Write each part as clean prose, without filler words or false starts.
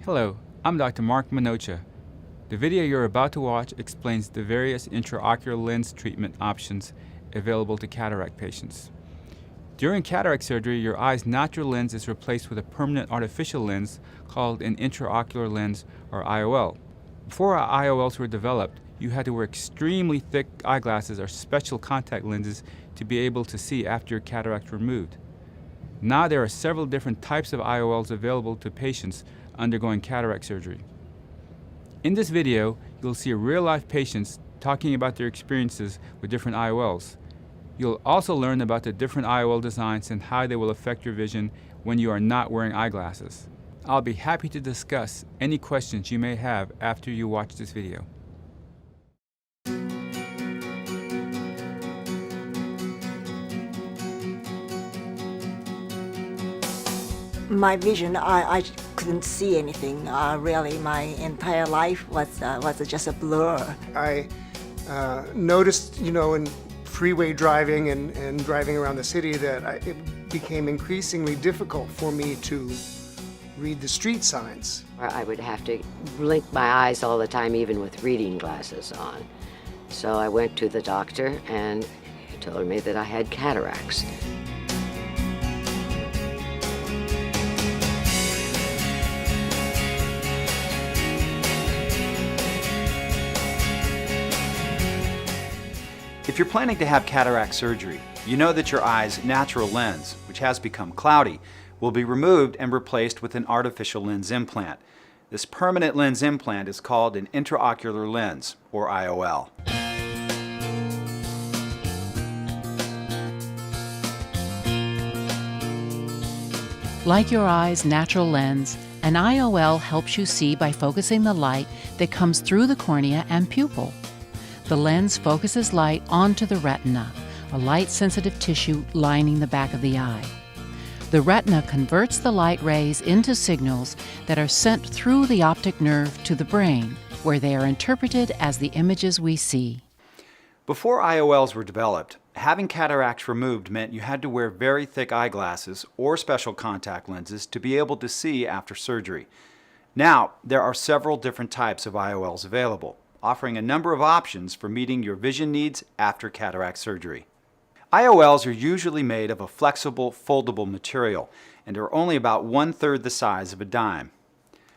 Hello, I'm Dr. Mark Manocha. The video you're about to watch explains the various intraocular lens treatment options available to cataract patients. During cataract surgery, your eye's natural lens is replaced with a permanent artificial lens called an intraocular lens, or IOL. Before IOLs were developed, you had to wear extremely thick eyeglasses or special contact lenses to be able to see after your cataract removed. Now there are several different types of IOLs available to patients undergoing cataract surgery. In this video, you'll see real-life patients talking about their experiences with different IOLs. You'll also learn about the different IOL designs and how they will affect your vision when you are not wearing eyeglasses. I'll be happy to discuss any questions you may have after you watch this video. My vision, I couldn't see anything. Really, my entire life was just a blur. I noticed, in freeway driving and driving around the city that it became increasingly difficult for me to read the street signs. I would have to blink my eyes all the time, even with reading glasses on. So I went to the doctor and he told me that I had cataracts. If you're planning to have cataract surgery, you know that your eye's natural lens, which has become cloudy, will be removed and replaced with an artificial lens implant. This permanent lens implant is called an intraocular lens, or IOL. Like your eye's natural lens, an IOL helps you see by focusing the light that comes through the cornea and pupil. The lens focuses light onto the retina, a light-sensitive tissue lining the back of the eye. The retina converts the light rays into signals that are sent through the optic nerve to the brain, where they are interpreted as the images we see. Before IOLs were developed, having cataracts removed meant you had to wear very thick eyeglasses or special contact lenses to be able to see after surgery. Now, there are several different types of IOLs available, offering a number of options for meeting your vision needs after cataract surgery. IOLs are usually made of a flexible, foldable material and are only about 1/3 the size of a dime.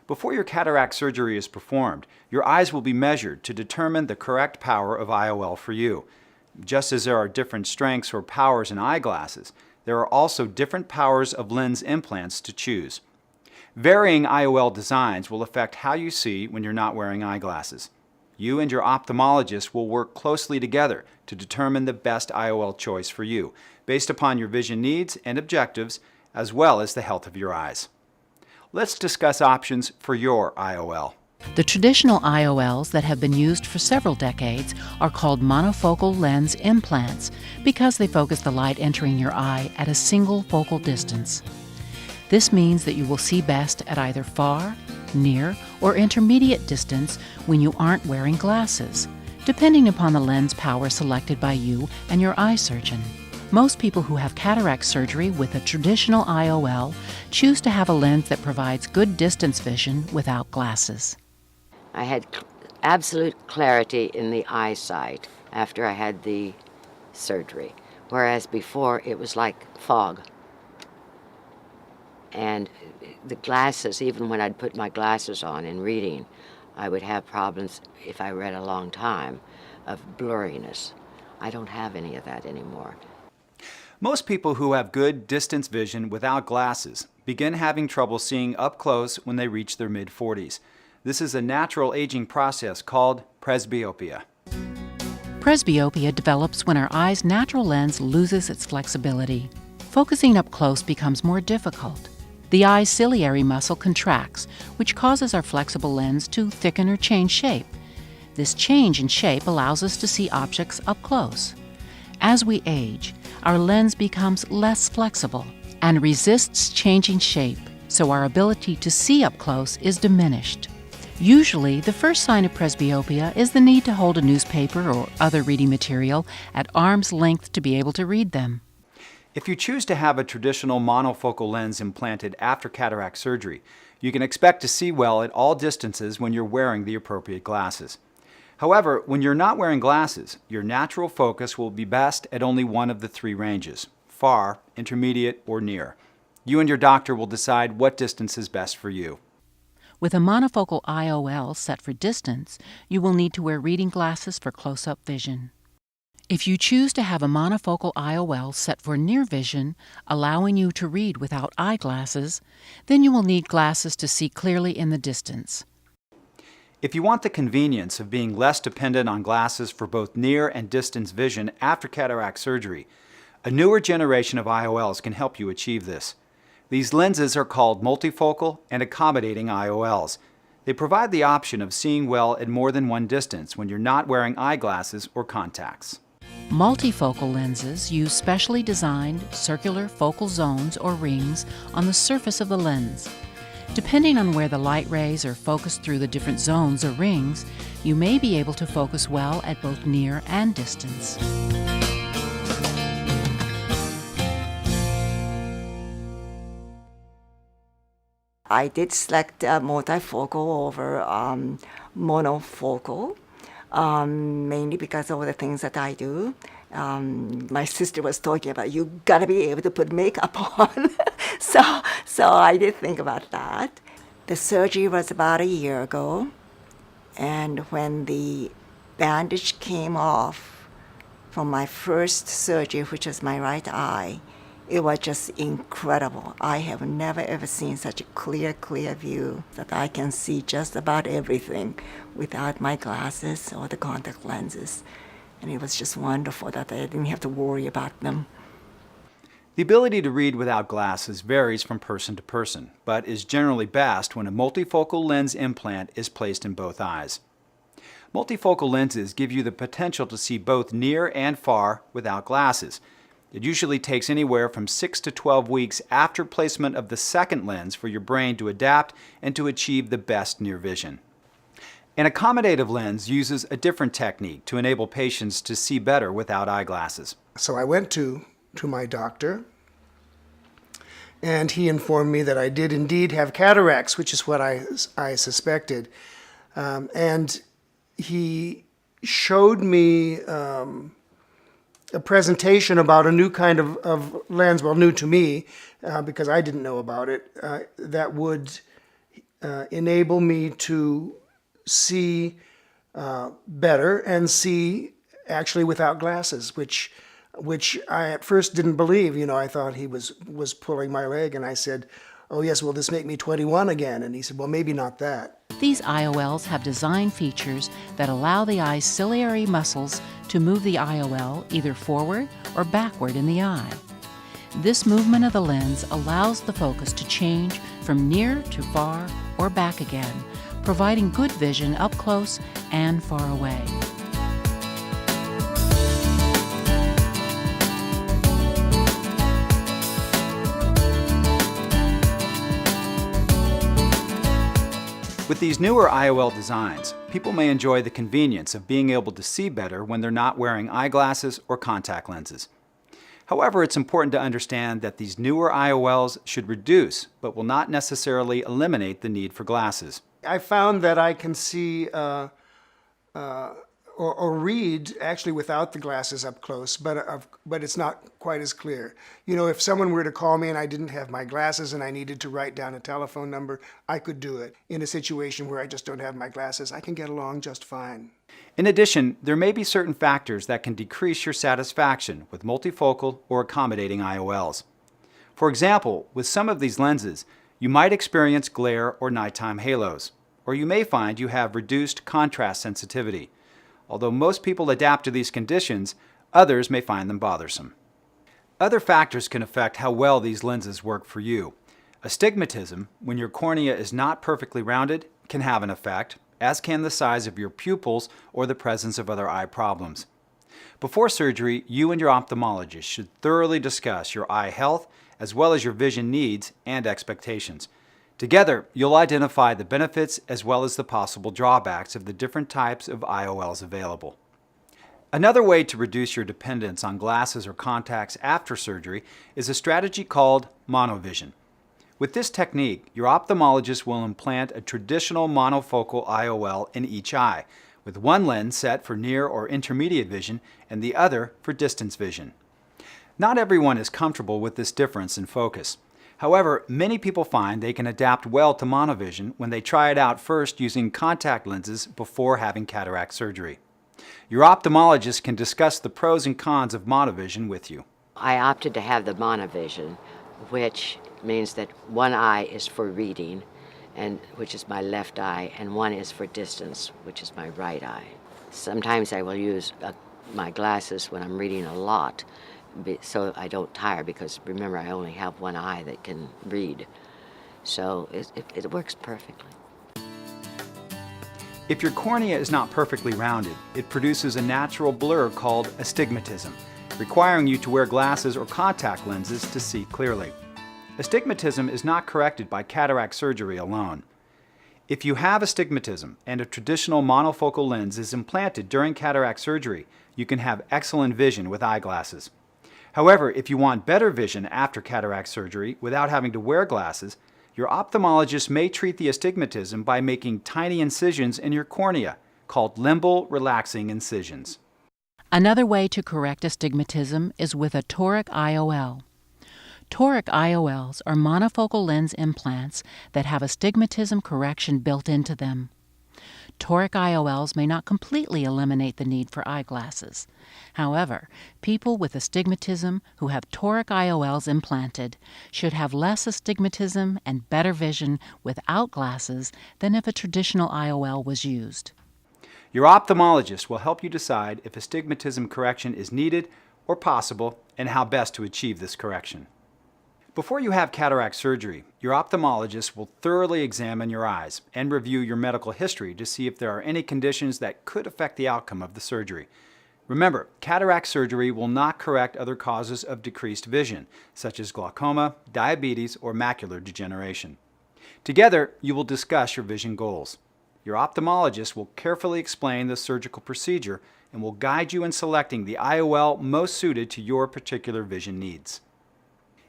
Before your cataract surgery is performed, your eyes will be measured to determine the correct power of IOL for you. Just as there are different strengths or powers in eyeglasses, there are also different powers of lens implants to choose. Varying IOL designs will affect how you see when you're not wearing eyeglasses. You and your ophthalmologist will work closely together to determine the best IOL choice for you, based upon your vision needs and objectives, as well as the health of your eyes. Let's discuss options for your IOL. The traditional IOLs that have been used for several decades are called monofocal lens implants because they focus the light entering your eye at a single focal distance. This means that you will see best at either far, near, or intermediate distance when you aren't wearing glasses, depending upon the lens power selected by you and your eye surgeon. Most people who have cataract surgery with a traditional IOL choose to have a lens that provides good distance vision without glasses. I had absolute clarity in the eyesight after I had the surgery, whereas before it was like fog. And the glasses, even when I'd put my glasses on in reading, I would have problems, if I read a long time, of blurriness. I don't have any of that anymore. Most people who have good distance vision without glasses begin having trouble seeing up close when they reach their mid-40s. This is a natural aging process called presbyopia. Presbyopia develops when our eye's natural lens loses its flexibility. Focusing up close becomes more difficult. The eye's ciliary muscle contracts, which causes our flexible lens to thicken or change shape. This change in shape allows us to see objects up close. As we age, our lens becomes less flexible and resists changing shape, so our ability to see up close is diminished. Usually, the first sign of presbyopia is the need to hold a newspaper or other reading material at arm's length to be able to read them. If you choose to have a traditional monofocal lens implanted after cataract surgery, you can expect to see well at all distances when you're wearing the appropriate glasses. However, when you're not wearing glasses, your natural focus will be best at only one of the three ranges: far, intermediate, or near. You and your doctor will decide what distance is best for you. With a monofocal IOL set for distance, you will need to wear reading glasses for close-up vision. If you choose to have a monofocal IOL set for near vision, allowing you to read without eyeglasses, then you will need glasses to see clearly in the distance. If you want the convenience of being less dependent on glasses for both near and distance vision after cataract surgery, a newer generation of IOLs can help you achieve this. These lenses are called multifocal and accommodating IOLs. They provide the option of seeing well at more than one distance when you're not wearing eyeglasses or contacts. Multifocal lenses use specially designed circular focal zones or rings on the surface of the lens. Depending on where the light rays are focused through the different zones or rings, you may be able to focus well at both near and distance. I did select multifocal over monofocal, mainly because of the things that I do. My sister was talking about, you gotta be able to put makeup on. So I did think about that. The surgery was about a year ago, and when the bandage came off from my first surgery, which was my right eye, it was just incredible. I have never ever seen such a clear view that I can see just about everything without my glasses or the contact lenses. And it was just wonderful that I didn't have to worry about them. The ability to read without glasses varies from person to person, but is generally best when a multifocal lens implant is placed in both eyes. Multifocal lenses give you the potential to see both near and far without glasses. It usually takes anywhere from 6 to 12 weeks after placement of the second lens for your brain to adapt and to achieve the best near vision. An accommodative lens uses a different technique to enable patients to see better without eyeglasses. So I went to my doctor, and he informed me that I did indeed have cataracts, which is what I suspected. And he showed me a presentation about a new kind of lens, well, new to me, because I didn't know about it, that would enable me to see better and see actually without glasses, which I at first didn't believe. You know, I thought he was pulling my leg, and I said, "Oh yes, will this make me 21 again?" And he said, "Well, maybe not that." These IOLs have design features that allow the eye's ciliary muscles to move the IOL either forward or backward in the eye. This movement of the lens allows the focus to change from near to far or back again, providing good vision up close and far away. With these newer IOL designs, people may enjoy the convenience of being able to see better when they're not wearing eyeglasses or contact lenses. However, it's important to understand that these newer IOLs should reduce, but will not necessarily eliminate the need for glasses. I found that I can see or read actually without the glasses up close, but it's not quite as clear. You know, if someone were to call me and I didn't have my glasses and I needed to write down a telephone number, I could do it. In a situation where I just don't have my glasses, I can get along just fine. In addition, there may be certain factors that can decrease your satisfaction with multifocal or accommodating IOLs. For example, with some of these lenses, you might experience glare or nighttime halos, or you may find you have reduced contrast sensitivity. Although most people adapt to these conditions, others may find them bothersome. Other factors can affect how well these lenses work for you. Astigmatism, when your cornea is not perfectly rounded, can have an effect, as can the size of your pupils or the presence of other eye problems. Before surgery, you and your ophthalmologist should thoroughly discuss your eye health as well as your vision needs and expectations. Together, you'll identify the benefits as well as the possible drawbacks of the different types of IOLs available. Another way to reduce your dependence on glasses or contacts after surgery is a strategy called monovision. With this technique, your ophthalmologist will implant a traditional monofocal IOL in each eye, with one lens set for near or intermediate vision and the other for distance vision. Not everyone is comfortable with this difference in focus. However, many people find they can adapt well to monovision when they try it out first using contact lenses before having cataract surgery. Your ophthalmologist can discuss the pros and cons of monovision with you. I opted to have the monovision, which means that one eye is for reading, which is my left eye, and one is for distance, which is my right eye. Sometimes I will use my glasses when I'm reading a lot, so I don't tire, because remember, I only have one eye that can read. So it works perfectly. If your cornea is not perfectly rounded, it produces a natural blur called astigmatism, requiring you to wear glasses or contact lenses to see clearly. Astigmatism is not corrected by cataract surgery alone. If you have astigmatism and a traditional monofocal lens is implanted during cataract surgery, you can have excellent vision with eyeglasses. However, if you want better vision after cataract surgery without having to wear glasses, your ophthalmologist may treat the astigmatism by making tiny incisions in your cornea, called limbal relaxing incisions. Another way to correct astigmatism is with a toric IOL. Toric IOLs are monofocal lens implants that have astigmatism correction built into them. Toric IOLs may not completely eliminate the need for eyeglasses. However, people with astigmatism who have toric IOLs implanted should have less astigmatism and better vision without glasses than if a traditional IOL was used. Your ophthalmologist will help you decide if astigmatism correction is needed or possible and how best to achieve this correction. Before you have cataract surgery, your ophthalmologist will thoroughly examine your eyes and review your medical history to see if there are any conditions that could affect the outcome of the surgery. Remember, cataract surgery will not correct other causes of decreased vision, such as glaucoma, diabetes, or macular degeneration. Together, you will discuss your vision goals. Your ophthalmologist will carefully explain the surgical procedure and will guide you in selecting the IOL most suited to your particular vision needs.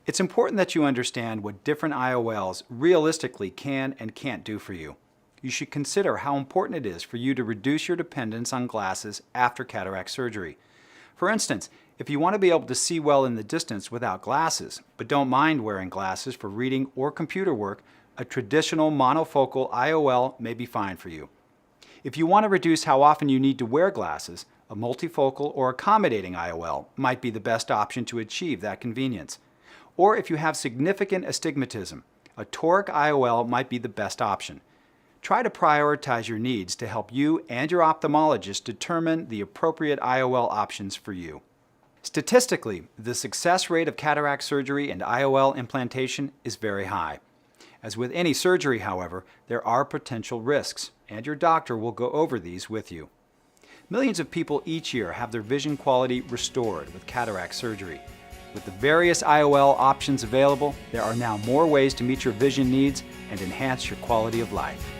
It's important that you understand what different IOLs realistically can and can't do for you. You should consider how important it is for you to reduce your dependence on glasses after cataract surgery. For instance, if you want to be able to see well in the distance without glasses, but don't mind wearing glasses for reading or computer work, a traditional monofocal IOL may be fine for you. If you want to reduce how often you need to wear glasses, a multifocal or accommodating IOL might be the best option to achieve that convenience. Or if you have significant astigmatism, a toric IOL might be the best option. Try to prioritize your needs to help you and your ophthalmologist determine the appropriate IOL options for you. Statistically, the success rate of cataract surgery and IOL implantation is very high. As with any surgery, however, there are potential risks, and your doctor will go over these with you. Millions of people each year have their vision quality restored with cataract surgery. With the various IOL options available, there are now more ways to meet your vision needs and enhance your quality of life.